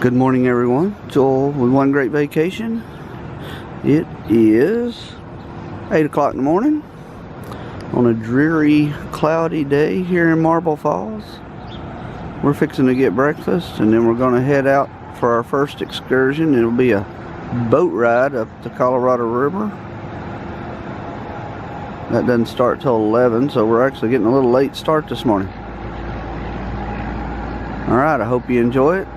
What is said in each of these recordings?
Good morning, everyone. Joel with One Great Vacation. It is 8 o'clock in the morning on a dreary, cloudy day here in Marble Falls. We're fixing to get breakfast and then we're going to head out for our first excursion. It'll be a boat ride up the Colorado River. That doesn't start till 11, so we're actually getting a little late start this morning. Alright, I hope you enjoy it.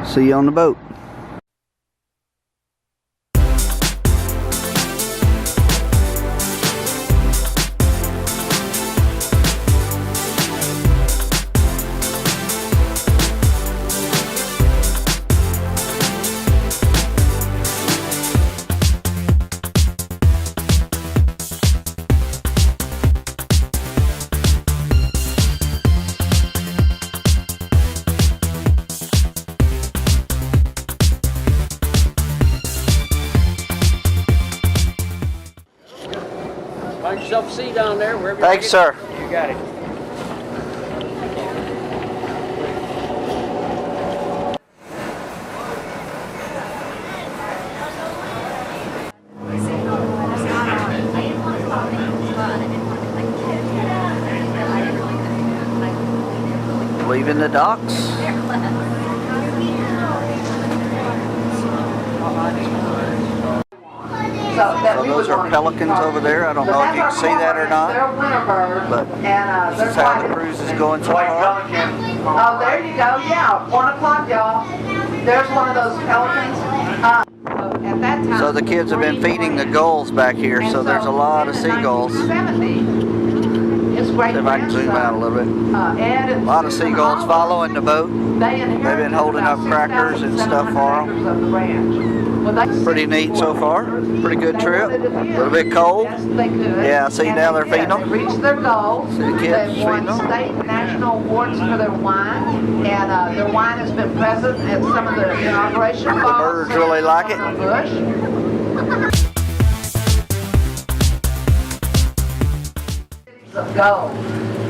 See you on the boat. Find yourself a seat down there, wherever. Thanks, sir. You got it. Leaving the docks. So those are pelicans over there. I don't know if you can see that or not, but this is how the cruise is going so far. Oh, there you go. Yeah, 1 o'clock, y'all. There's one of those pelicans. At that time, So the kids have been feeding the gulls back here, so there's a lot of seagulls. It's great. See if I can zoom out a little bit. A lot of seagulls following the boat. They've been holding up crackers and stuff for them. Pretty neat so far. Pretty good trip. A little bit cold. Yeah, see now they're feeding them. They reached their goals. See the kids They've won feeding them. state and national awards for their wine, and their wine has been present at some of the inauguration balls. The birds really like it. Gold.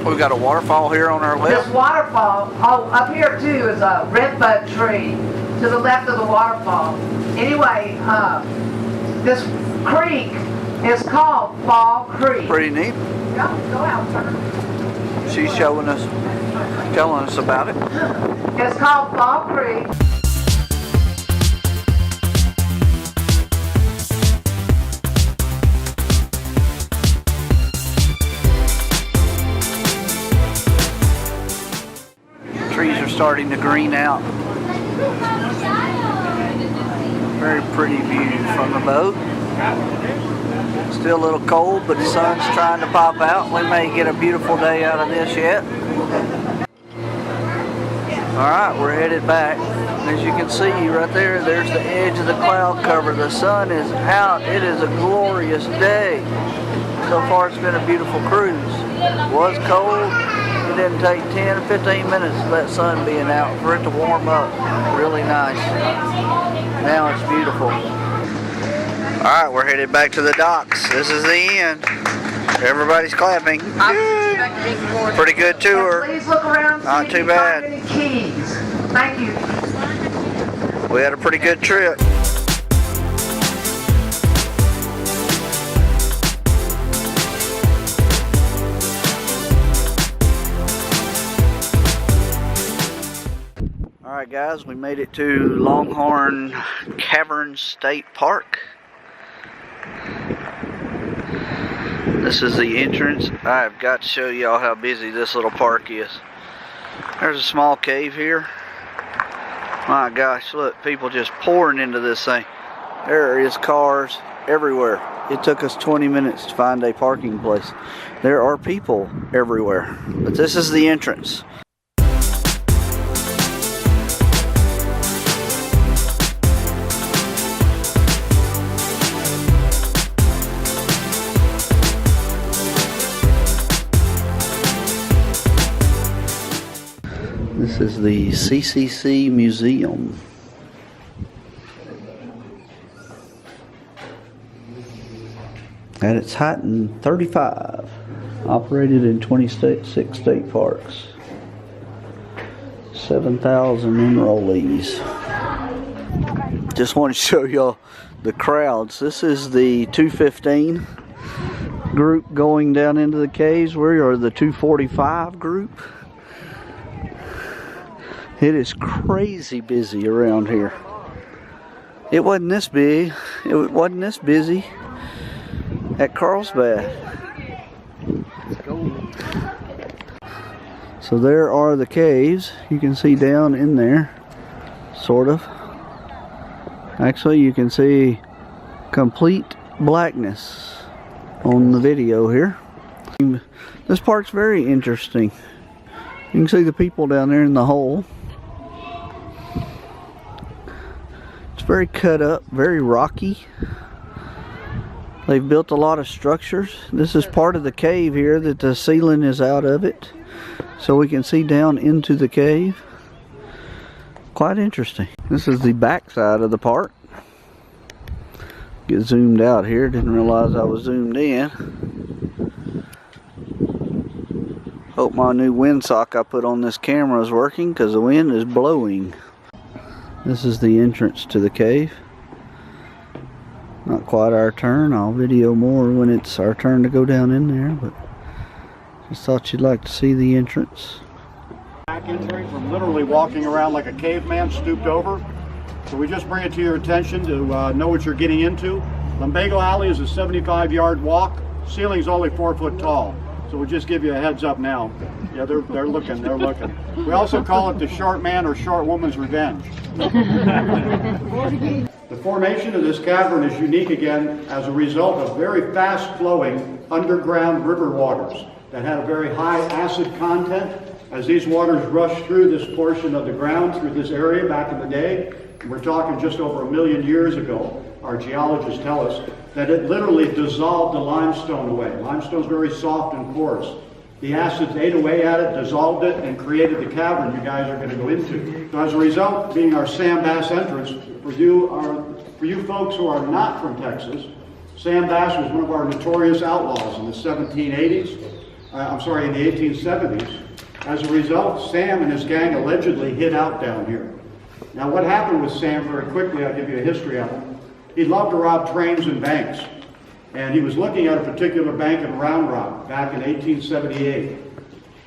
We've got a waterfall here on our This left. waterfall, oh, up here too is a redbud tree to the left of the waterfall. Anyway, this creek is called Fall Creek. Pretty neat. Go out, sir. She's telling us about it. It's called Fall Creek. Trees are starting to green out. Very pretty view from the boat. Still a little cold, but the sun's trying to pop out. We may get a beautiful day out of this yet. Alright, we're headed back. As you can see right there, there's the edge of the cloud cover. The sun is out. It is a glorious day. So far it's been a beautiful cruise. It was cold. It didn't take 10 or 15 minutes of that sun being out for it to warm up. Really nice. Now it's beautiful. Alright, we're headed back to the docks. This is the end. Everybody's clapping. Pretty good tour. Please look around. Not too bad. Any keys. Thank you. We had a pretty good trip. Alright guys, we made it to Longhorn Caverns State Park. This is the entrance. I've got to show y'all how busy this little park is. There's a small cave here. My gosh, look, people just pouring into this thing. There is cars everywhere. It took us 20 minutes to find a parking place. There are people everywhere. But this is the entrance. This is the CCC Museum. At its height in 35, operated in 26 state parks. 7,000 enrollees. Just want to show y'all the crowds. This is the 215 group going down into the caves. We are the 245 group. It is crazy busy around here. It wasn't this big. It wasn't this busy at Carlsbad. So there are the caves. You can see down in there, sort of. Actually, you can see complete blackness on the video here. This park's very interesting. You can see the people down there in the hole. It's very cut up, very rocky. They've built a lot of structures. This is part of the cave here that the ceiling is out of it. So we can see down into the cave. Quite interesting. This is the back side of the park. Get zoomed out here. Didn't realize I was zoomed in. Hope my new windsock I put on this camera is working because the wind is blowing. This is the entrance to the cave. Not quite our turn. I'll video more when it's our turn to go down in there, but just thought you'd like to see the entrance. Back entry from literally walking around like a caveman stooped over. So we just bring it to your attention to know what you're getting into. Lumbago Alley is a 75-yard walk. Ceiling's only 4 foot tall. So we'll just give you a heads up now. Yeah, they're looking, they're looking. We also call it the short man or short woman's revenge. The formation of this cavern is unique again as a result of very fast flowing underground river waters that had a very high acid content. As these waters rushed through this portion of the ground, through this area back in the day, and we're talking just over 1 million years ago, our geologists tell us, that it literally dissolved the limestone away. Limestone's very soft and porous. The acids ate away at it, dissolved it, and created the cavern you guys are going to go into. So as a result, being our Sam Bass entrance, for you folks who are not from Texas, Sam Bass was one of our notorious outlaws in the 1780s. In the 1870s. As a result, Sam and his gang allegedly hid out down here. Now what happened with Sam, very quickly, I'll give you a history of him. He loved to rob trains and banks. And he was looking at a particular bank in Round Rock back in 1878.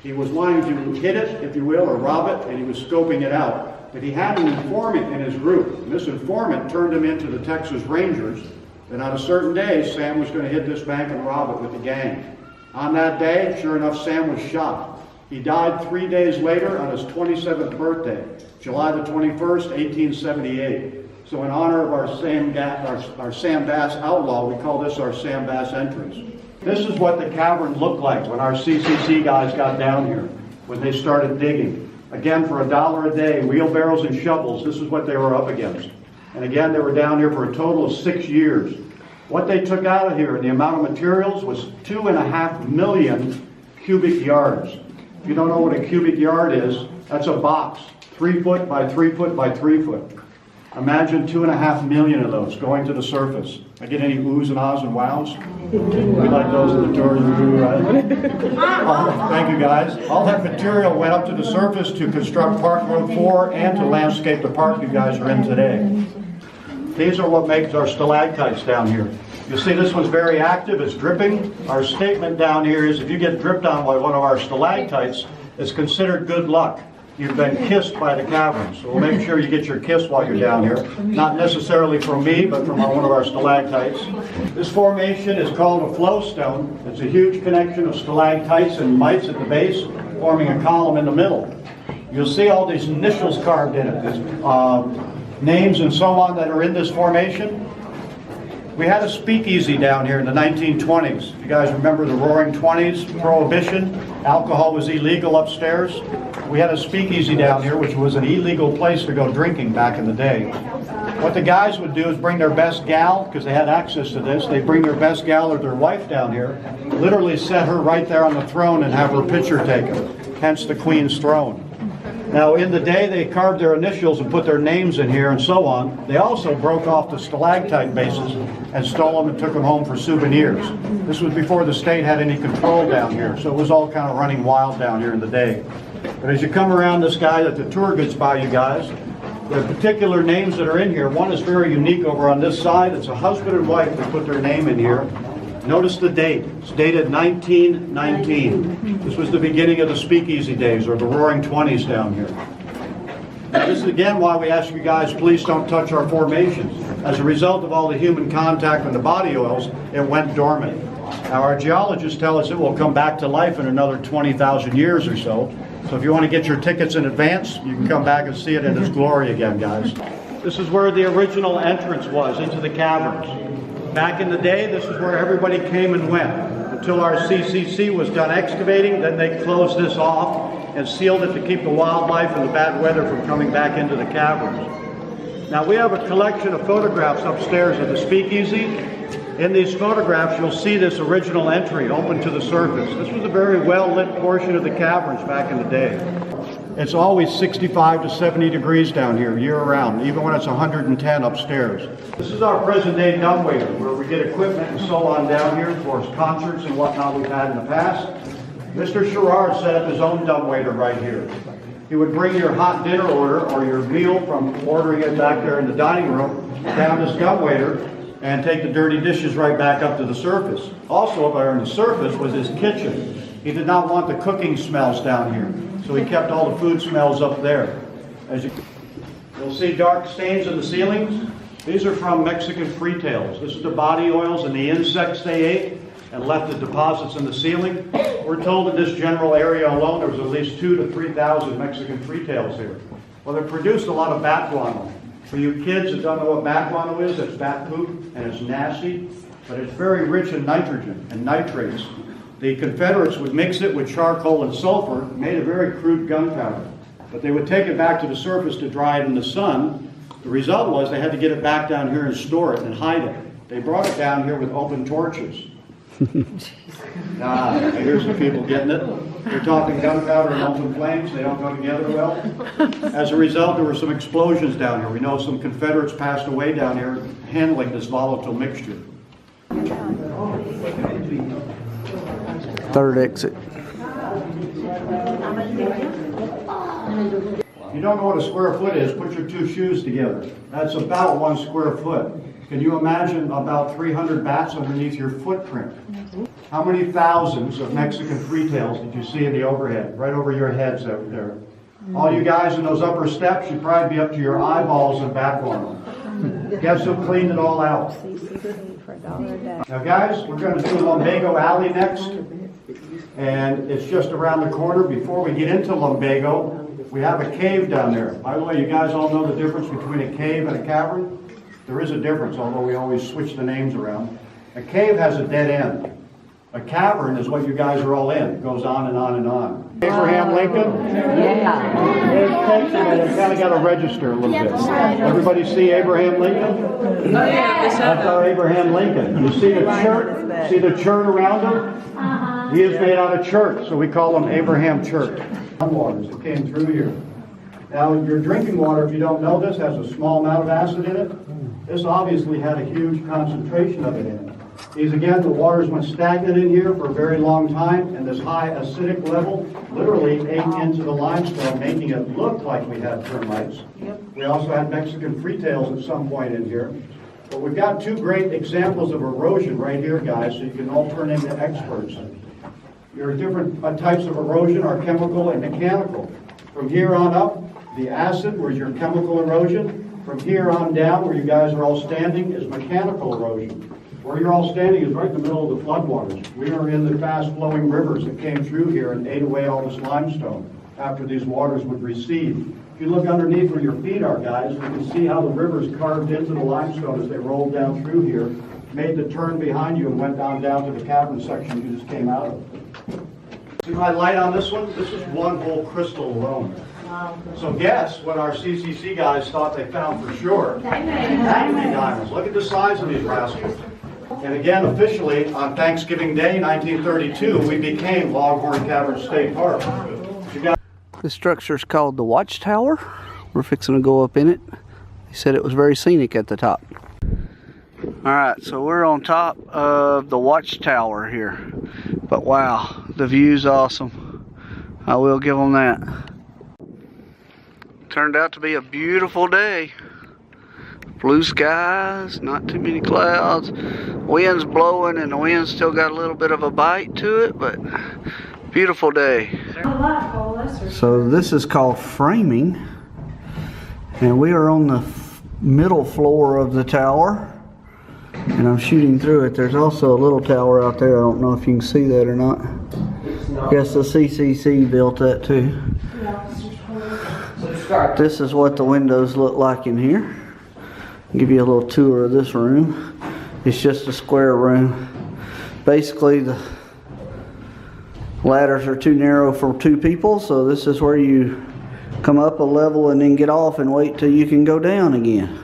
He was wanting to hit it, if you will, or rob it, and he was scoping it out. But he had an informant in his group. And this informant turned him into the Texas Rangers. And on a certain day, Sam was going to hit this bank and rob it with the gang. On that day, sure enough, Sam was shot. He died 3 days later on his 27th birthday, July the 21st, 1878. So in honor of our Sam Bass outlaw, we call this our Sam Bass entrance. This is what the cavern looked like when our CCC guys got down here, when they started digging. Again, for $1 a day, wheelbarrows and shovels, this is what they were up against. And again, they were down here for a total of 6 years. What they took out of here, the amount of materials, was 2.5 million cubic yards. If you don't know what a cubic yard is, that's a box, 3 foot by 3 foot by 3 foot. Imagine 2.5 million of those going to the surface. I get any oohs and ahs and wows? We like those in the tourism, right? Thank you guys. All that material went up to the surface to construct Park Road 4 and to landscape the park you guys are in today. These are what makes our stalactites down here. You see this one's very active, it's dripping. Our statement down here is if you get dripped on by one of our stalactites, it's considered good luck. You've been kissed by the cavern. So we'll make sure you get your kiss while you're down here. Not necessarily from me, but from one of our stalactites. This formation is called a flow stone. It's a huge connection of stalactites and mites at the base, forming a column in the middle. You'll see all these initials carved in it. There's, names and so on that are in this formation. We had a speakeasy down here in the 1920s. If you guys remember the Roaring 20s, Prohibition, alcohol was illegal upstairs. We had a speakeasy down here, which was an illegal place to go drinking back in the day. What the guys would do is bring their best gal, because they had access to this, they'd bring their best gal or their wife down here, literally set her right there on the throne and have her picture taken, hence the Queen's throne. Now, in the day, they carved their initials and put their names in here and so on. They also broke off the stalactite bases and stole them and took them home for souvenirs. This was before the state had any control down here, so it was all kind of running wild down here in the day. But as you come around this guy that the tour goods by you guys, the particular names that are in here, one is very unique over on this side. It's a husband and wife that put their name in here. Notice the date. It's dated 1919. This was the beginning of the speakeasy days, or the roaring 20s down here. Now, this is again why we ask you guys, please don't touch our formations. As a result of all the human contact and the body oils, it went dormant. Now, our geologists tell us it will come back to life in another 20,000 years or so. So if you want to get your tickets in advance, you can come back and see it in its glory again, guys. This is where the original entrance was, into the caverns. Back in the day, this is where everybody came and went. Until our CCC was done excavating, then they closed this off and sealed it to keep the wildlife and the bad weather from coming back into the caverns. Now, we have a collection of photographs upstairs of the speakeasy. In these photographs, you'll see this original entry open to the surface. This was a very well-lit portion of the caverns back in the day. It's always 65 to 70 degrees down here, year-round, even when it's 110 upstairs. This is our present-day dumbwaiter, where we get equipment and so on down here for concerts and whatnot we've had in the past. Mr. Sherrard set up his own dumbwaiter right here. He would bring your hot dinner order or your meal from ordering it back there in the dining room down this dumbwaiter and take the dirty dishes right back up to the surface. Also up there on the surface was his kitchen. He did not want the cooking smells down here, so he kept all the food smells up there. As you'll see dark stains in the ceilings. These are from Mexican freetails. This is the body oils and the insects they ate and left the deposits in the ceiling. We're told in this general area alone there was at least 2,000 to 3,000 Mexican freetails here. Well, they produced a lot of bat guano. For you kids that don't know what bat guano is, it's bat poop and it's nasty, but it's very rich in nitrogen and nitrates. The Confederates would mix it with charcoal and sulfur, made a very crude gunpowder. But they would take it back to the surface to dry it in the sun. The result was they had to get it back down here and store it and hide it. They brought it down here with open torches. Here's some people getting it. They're talking gunpowder and open flames. They don't go together well. As a result, there were some explosions down here. We know some Confederates passed away down here handling this volatile mixture. Third exit. If you don't know what a square foot is, put your two shoes together. That's about 1 square foot. Can you imagine about 300 bats underneath your footprint? How many thousands of Mexican freetails did you see in the overhead, right over your heads over there? All you guys in those upper steps should probably be up to your eyeballs in bat guano. Guess who cleaned it all out? Now guys, we're going to do Lumbago Alley next. And it's just around the corner. Before we get into Lumbago, we have a cave down there. By the way, you guys all know the difference between a cave and a cavern? There is a difference, although we always switch the names around. A cave has a dead end. A cavern is what you guys are all in. It goes on and on and on. Abraham Lincoln? Yeah. It's kind of got to register a little bit. Everybody see Abraham Lincoln? That's our Abraham Lincoln. You see the church? See the church around him? He is made out of church, so we call him Abraham Church. Waters that came through here. Now, your drinking water, if you don't know this, has a small amount of acid in it. This obviously had a huge concentration of it in it. These, again, the waters went stagnant in here for a very long time, and this high acidic level literally ate into the limestone, making it look like we had termites. We also had Mexican freetails at some point in here. But we've got two great examples of erosion right here, guys, so you can all turn into experts. Your different types of erosion are chemical and mechanical. From here on up, the acid, where's your chemical erosion. From here on down, where you guys are all standing, is mechanical erosion. Where you're all standing is right in the middle of the floodwaters. We are in the fast-flowing rivers that came through here and ate away all this limestone after these waters would recede. If you look underneath where your feet are, guys, you can see how the rivers carved into the limestone as they rolled down through here, made the turn behind you and went down to the cavern section you just came out of. See my light on this one? This is one whole crystal alone. So guess what our CCC guys thought they found for sure? Diamonds. Look at the size of these rascals. And again, officially, on Thanksgiving Day, 1932, we became Longhorn Cavern State Park. This structure is called the Watchtower. We're fixing to go up in it. They said it was very scenic at the top. Alright, so we're on top of the Watchtower here. But wow, the view's awesome. I will give them that. Turned out to be a beautiful day. Blue skies, not too many clouds. Wind's blowing and the wind's still got a little bit of a bite to it, but beautiful day. So this is called framing, and we are on the middle floor of the tower, and I'm shooting through it. There's also a little tower out there. I don't know if you can see that or not. I guess the CCC built that too. This is what the windows look like in here. I'll give you a little tour of this room. It's just a square room. Basically, the ladders are too narrow for two people, so this is where you come up a level and then get off and wait till you can go down again.